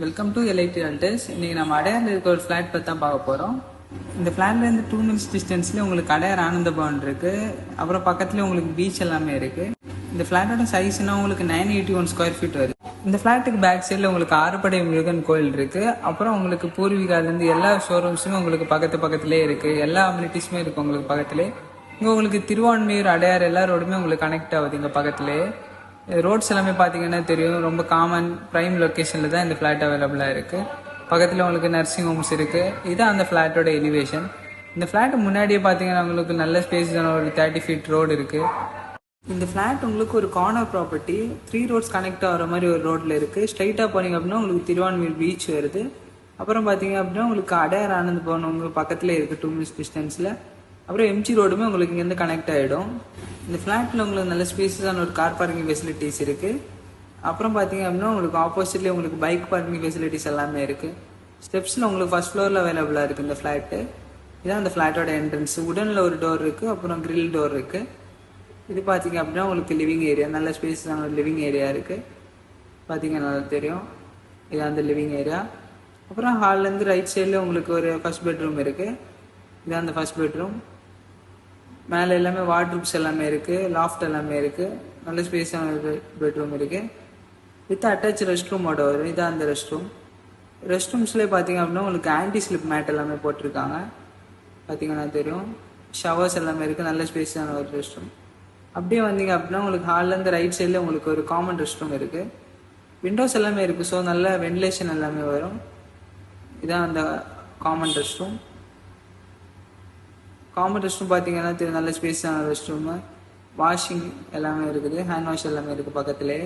Welcome to LID அல்டர்ஸ். இன்னைக்கு நம்ம அடையாரில் இருக்க ஒரு ஃப்ளாட் பற்றி தான் பார்க்க போகிறோம். இந்த ஃப்ளாட்லேருந்து 2 minutes டிஸ்டன்ஸ்லேயே உங்களுக்கு அடையார் ஆனந்த பவன் இருக்குது. அப்புறம் பக்கத்துலேயே உங்களுக்கு பீச் எல்லாமே இருக்குது. இந்த ஃப்ளாட்டோட சைஸ்னா உங்களுக்கு 981 ஸ்கொயர் ஃபீட் வருது. இந்த ஃப்ளாட்டுக்கு பேக் சைடில் உங்களுக்கு ஆறுபடை முருகன் கோயில் இருக்குது. அப்புறம் உங்களுக்கு பூர்வீகாலேருந்து எல்லா ஷோரூம்ஸுமே உங்களுக்கு பக்கத்துலேயே இருக்குது. எல்லா அம்யூனிட்டிஸுமே இருக்குது உங்களுக்கு பக்கத்துலேயே. இங்கே உங்களுக்கு திருவான்மியூர் அடையார் எல்லா ரோடுமே உங்களுக்கு கனெக்ட் ஆகுது. இங்கே பக்கத்துலேயே ரோட்ஸ் எல்லாமே பார்த்தீங்கன்னா தெரியும், ரொம்ப காமன் ப்ரைம் லொக்கேஷனில் தான் இந்த ஃப்ளாட் அவைலபிளாக இருக்குது. பக்கத்தில் உங்களுக்கு நர்சிங் ஹோம்ஸ் இருக்குது. இதுதான் அந்த ஃப்ளாட்டோட எலிவேஷன். இந்த ஃப்ளாட்டு முன்னாடியே பார்த்தீங்கன்னா உங்களுக்கு நல்ல ஸ்பேஸான ஒரு 30 feet ரோடு இருக்குது. இந்த ஃப்ளாட் உங்களுக்கு ஒரு கார்னர் ப்ராப்பர்ட்டி, 3 roads கனெக்ட் ஆகிற மாதிரி ஒரு ரோட்டில் இருக்குது. ஸ்ட்ரைட்டாக போனீங்க அப்படின்னா உங்களுக்கு திருவான்மியூர் பீச் வருது. அப்புறம் பார்த்தீங்க அப்படின்னா உங்களுக்கு அடையார் ஆனந்த் பவன் உங்களுக்கு பக்கத்தில் இருக்குது 2 minutes டிஸ்டன்ஸில். அப்புறம் எம்ஜி ரோடுமே உங்களுக்கு இங்கேருந்து கனெக்ட் ஆகிடும். இந்த ஃப்ளாட்டில் உங்களுக்கு நல்ல ஸ்பேஸஸான ஒரு கார் பார்க்கிங் ஃபெசிலிட்டிஸ் இருக்குது. அப்புறம் பார்த்தீங்க அப்படின்னா உங்களுக்கு ஆப்போசிட்லேயே உங்களுக்கு பைக் பார்க்கிங் ஃபெசிலிட்டிஸ் எல்லாமே இருக்குது. ஸ்டெப்ஸில் உங்களுக்கு ஃபர்ஸ்ட் ஃப்ளோரில் அவைலபிளாக இருக்குது இந்த ஃப்ளாட்டு. இதுதான் அந்த ஃப்ளாட்டோட என்ட்ரன்ஸ். உடனில் ஒரு டோர் இருக்குது, அப்புறம் கிரில் டோர் இருக்குது. இது பார்த்தீங்க அப்படின்னா உங்களுக்கு லிவிங் ஏரியா, நல்ல ஸ்பேஸான ஒரு லிவிங் ஏரியா இருக்குது. பார்த்தீங்கன்னா நல்லா தெரியும், இதுதான் அந்த லிவிங் ஏரியா. அப்புறம் ஹால்லேருந்து ரைட் சைடில் உங்களுக்கு ஒரு ஃபர்ஸ்ட் பெட்ரூம் இருக்குது. இதுதான் அந்த ஃபர்ஸ்ட் பெட்ரூம். மேலே எல்லாமே வார்ட்ரூப்ஸ் எல்லாமே இருக்குது, லாஃப்ட் எல்லாமே இருக்குது. நல்ல ஸ்பேஸான ஒரு பெட்ரூம் இருக்குது. வித் அட்டாச் ரெஸ்ட் ரூமோட வரும். இதான் அந்த ரெஸ்ட் ரூம். ரெஸ்ட் ரூம்ஸ்லேயே பார்த்தீங்க அப்படின்னா உங்களுக்கு ஆன்டி ஸ்லிப் மேட் எல்லாமே போட்டிருக்காங்க. பார்த்தீங்கன்னா தெரியும், ஷவர்ஸ் எல்லாமே இருக்குது. நல்ல ஸ்பேஸான ஒரு ரெஸ்ட் ரூம். அப்படியே வந்தீங்க அப்படின்னா உங்களுக்கு ஹால்லேருந்து ரைட் சைடில் உங்களுக்கு ஒரு காமன் ரெஸ்ட் ரூம் இருக்குது. விண்டோஸ் எல்லாமே இருக்குது, ஸோ நல்ல வென்டிலேஷன் எல்லாமே வரும். இதான் அந்த common rest room. Common rest room பார்த்தீங்கன்னா நல்ல ஸ்பேஸான ரெஸ்ட் ரூமு, வாஷிங் எல்லாமே இருக்குது, ஹேண்ட் வாஷ் எல்லாமே இருக்குது பக்கத்துலேயே.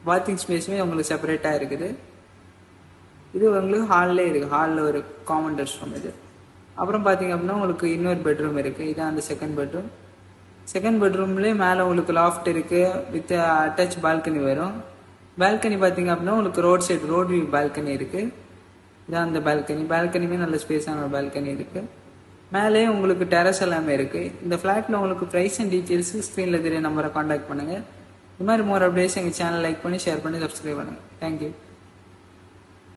பாத்திங் ஸ்பேஸுமே உங்களுக்கு செப்பரேட்டாக இருக்குது. இது உங்களுக்கு ஹால்லே இருக்குது. ஹாலில் ஒரு காமன் ரெஸ்ட் ரூம் இது. அப்புறம் பார்த்தீங்க அப்படின்னா உங்களுக்கு இன்னொரு பெட்ரூம் இருக்குது. இதான் அந்த செகண்ட் பெட்ரூம். செகண்ட் பெட்ரூம்லேயே மேலே உங்களுக்கு லாஃப்ட் இருக்குது, வித் அட்டாச் பால்கனி வரும். பால்கனி பார்த்தீங்க அப்படின்னா உங்களுக்கு road side road view balcony இருக்குது. இதான் அந்த பால்கனி. பால்கனியுமே நல்ல ஸ்பேஸான பால்கனி இருக்குது. மேலே உங்களுக்கு டெரஸ் எல்லாமே இருக்குது. இந்த ஃப்ளாட்டில் உங்களுக்கு ப்ரைஸ் அண்ட் டீட்டெயில்ஸ் ஸ்க்ரீனில் தெரிய நம்பரை காண்டாக்ட் பண்ணுங்கள். இது மாதிரி மோர் அப்டேட்ஸ் எங்கள் சேனல் லைக் பண்ணி ஷேர் பண்ணி சப்ஸ்கிரைப் பண்ணுங்கள். தேங்க்யூ.